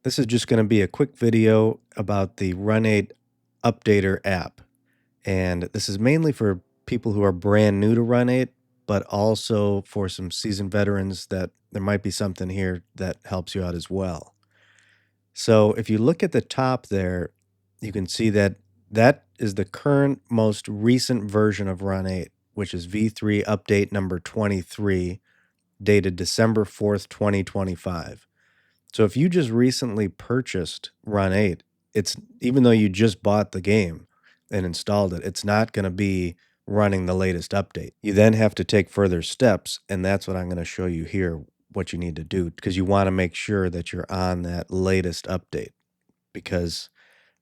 This is just going to be a quick video about the Run8 Updater app. And this is mainly for people who are brand new to Run8, but also for some seasoned veterans that there might be something here that helps you out as well. So if you look at the top there, you can see that that is the current most recent version of Run8, which is V3 update number 23, dated December 4th, 2025. So if you just recently purchased Run8, it's even though you just bought the game and installed it, it's not going to be running the latest update. You then have to take further steps, and that's what I'm going to show you here, what you need to do, because you want to make sure that you're on that latest update. Because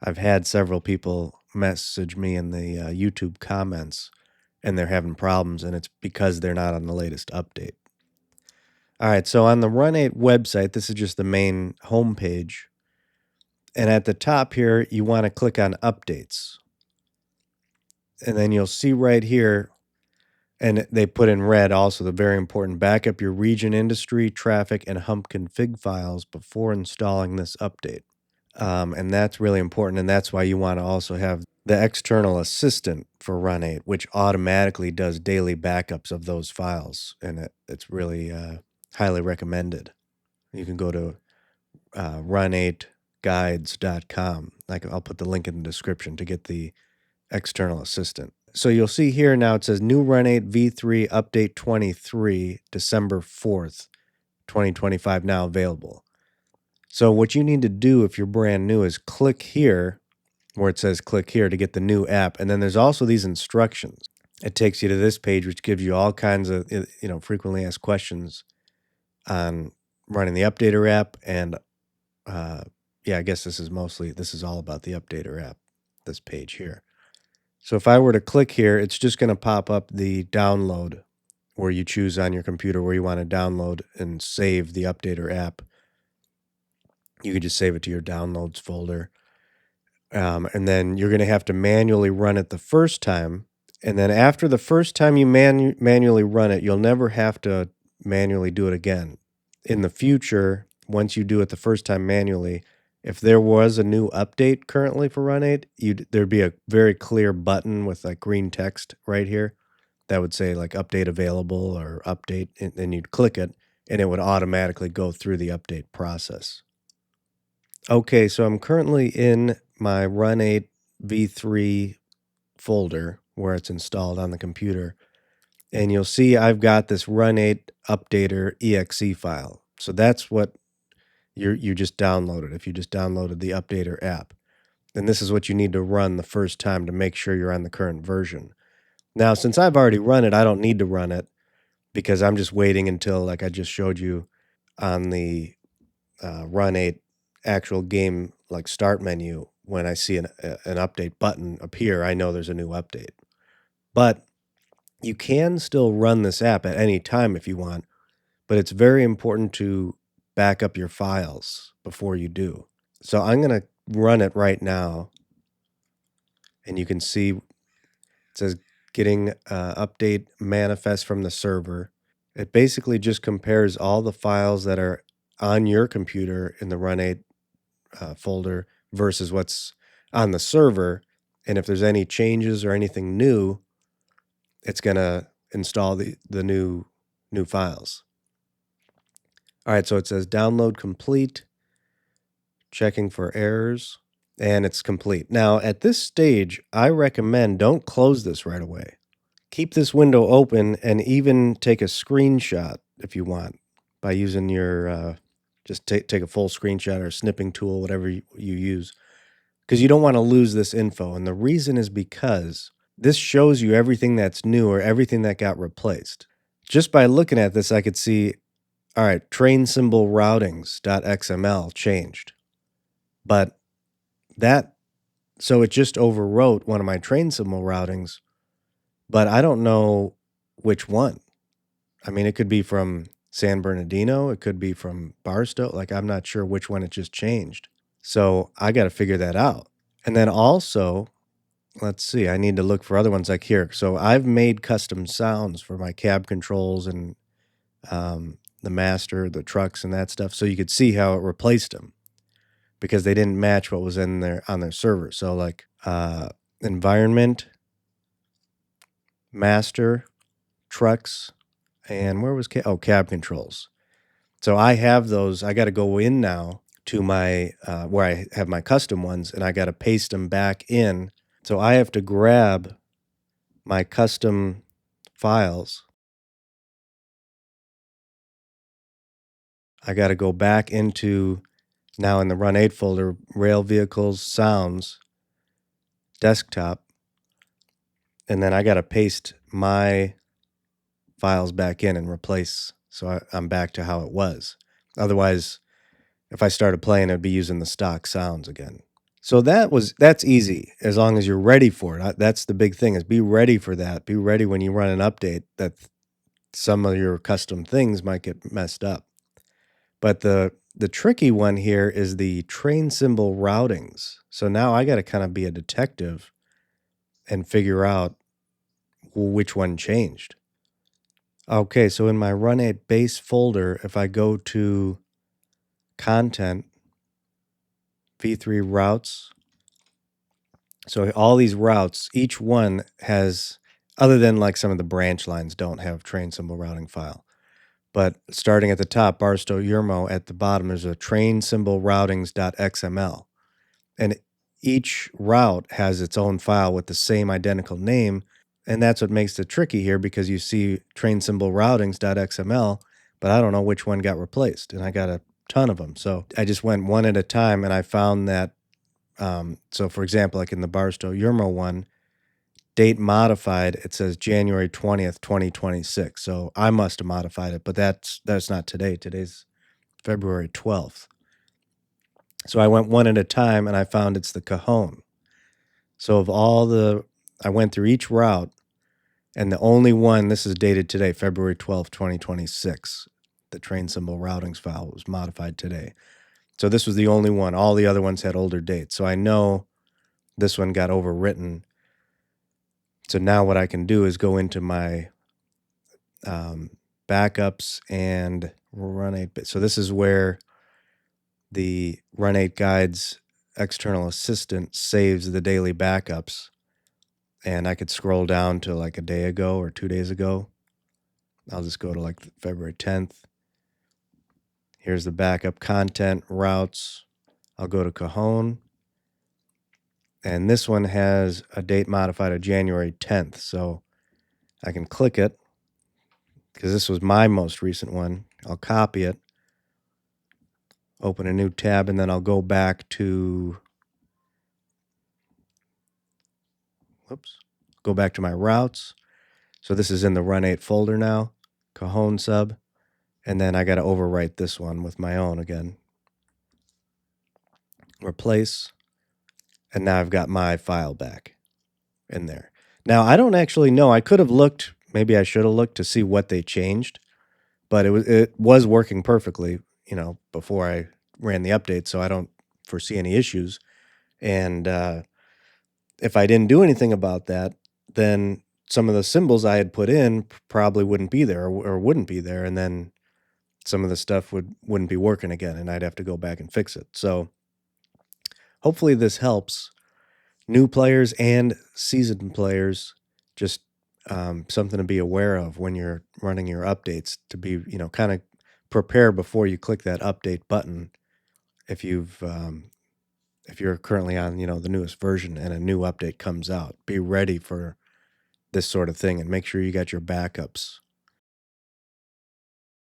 I've had several people message me in the YouTube comments, and they're having problems, and it's because they're not on the latest update. All right, so on the Run8 website, this is just the main homepage. And at the top here, you want to click on Updates. And then you'll see right here, and they put in red also the very important, back up your region, industry, traffic, and hump config files before installing this update. And that's really important, and that's why you want to also have the external assistant for Run8, which automatically does daily backups of those files, and it's really highly recommended. You can go to run8guides.com. I'll put the link in the description to get the external assistant. So you'll see here now it says new Run8 V3 update 23, December 4th, 2025 now available. So what you need to do if you're brand new is click here where it says click here to get the new app. And then there's also these instructions. It takes you to this page, which gives you all kinds of, frequently asked questions on running the Updater app. And I guess this is all about the Updater app, this page here. So if I were to click here, it's just going to pop up the download where you choose on your computer where you want to download and save the Updater app. You can just save it to your downloads folder. And then you're going to have to manually run it the first time. And then after the first time you manually run it, you'll never have to manually do it again. In the future, once you do it the first time manually, if there was a new update currently for Run8, there'd be a very clear button with like green text right here that would say like update available or update, and then you'd click it and it would automatically go through the update process. Okay, so I'm currently in my Run8 V3 folder where it's installed on the computer. And you'll see I've got this Run8 Updater exe file. So that's what you just downloaded. If you just downloaded the Updater app, then this is what you need to run the first time to make sure you're on the current version. Now, since I've already run it, I don't need to run it because I'm just waiting until, like I just showed you on the Run8 actual game like start menu, when I see an update button appear, I know there's a new update. But you can still run this app at any time if you want, but it's very important to back up your files before you do. So I'm going to run it right now, and you can see it says getting update manifest from the server. It basically just compares all the files that are on your computer in the Run8 folder versus what's on the server. And if there's any changes or anything new, it's going to install the new files. All right, so it says download complete, checking for errors, and it's complete. Now, at this stage, I recommend don't close this right away. Keep this window open and even take a screenshot if you want by using your, just take a full screenshot or a snipping tool, whatever you use, because you don't want to lose this info. And the reason is because this shows you everything that's new or everything that got replaced. Just by looking at this, I could see, all right, train symbol routings.xml changed. But so it just overwrote one of my train symbol routings, but I don't know which one. I mean, it could be from San Bernardino, it could be from Barstow. Like, I'm not sure which one it just changed. So I got to figure that out. And then also, let's see, I need to look for other ones like here. So I've made custom sounds for my cab controls and the master, the trucks and that stuff. So you could see how it replaced them. because they didn't match what was in there on their server. So like environment, master, trucks, and where was cab controls. So I have those. I got to go in now to my where I have my custom ones, and I got to paste them back in. So I have to grab my custom files. I got to go back into, now in the Run 8 folder, Rail Vehicles, Sounds, Desktop, and then I got to paste my files back in and replace, so I'm back to how it was. Otherwise, if I started playing, I'd be using the stock sounds again. So that's easy as long as you're ready for it. That's the big thing, is be ready for that. Be ready when you run an update that some of your custom things might get messed up. But the tricky one here is the train symbol routings. So now I got to kind of be a detective and figure out which one changed. Okay, so in my Run 8 base folder, if I go to content, V3 routes, so all these routes, each one has, other than like some of the branch lines don't have train symbol routing file. But starting at the top, Barstow Yermo, at the bottom, there's a train symbol routings.xml. And each route has its own file with the same identical name. And that's what makes it tricky here, because you see train symbol routings.xml, but I don't know which one got replaced. And I got a ton of them. So I just went one at a time, and I found that, so for example, like in the Barstow Yermo one, date modified, it says January 20th, 2026. So I must have modified it, but that's not today. Today's February 12th. So I went one at a time, and I found it's the Cajon. So of all I went through each route, and the only one, this is dated today, February 12th, 2026. The train symbol routings file was modified today. So this was the only one. All the other ones had older dates. So I know this one got overwritten. So now what I can do is go into my backups and Run 8. So this is where the Run 8 Guides external assistant saves the daily backups. And I could scroll down to like a day ago or 2 days ago. I'll just go to like February 10th. Here's the backup content, routes. I'll go to Cajon. And this one has a date modified of January 10th. So I can click it, because this was my most recent one. I'll copy it, open a new tab, and then I'll go back to, go back to my routes. So this is in the Run 8 folder now, Cajon sub. And then I got to overwrite this one with my own again. Replace. And now I've got my file back in there. Now, I don't actually know. I could have looked, maybe I should have looked to see what they changed, but it was working perfectly, before I ran the update, so I don't foresee any issues. And if I didn't do anything about that, then some of the symbols I had put in probably wouldn't be there, or wouldn't be there, and then some of the stuff wouldn't be working again, and I'd have to go back and fix it. So hopefully this helps new players and seasoned players, just something to be aware of when you're running your updates, to be, kind of prepare before you click that update button. If you're currently on, the newest version and a new update comes out, be ready for this sort of thing, and make sure you got your backups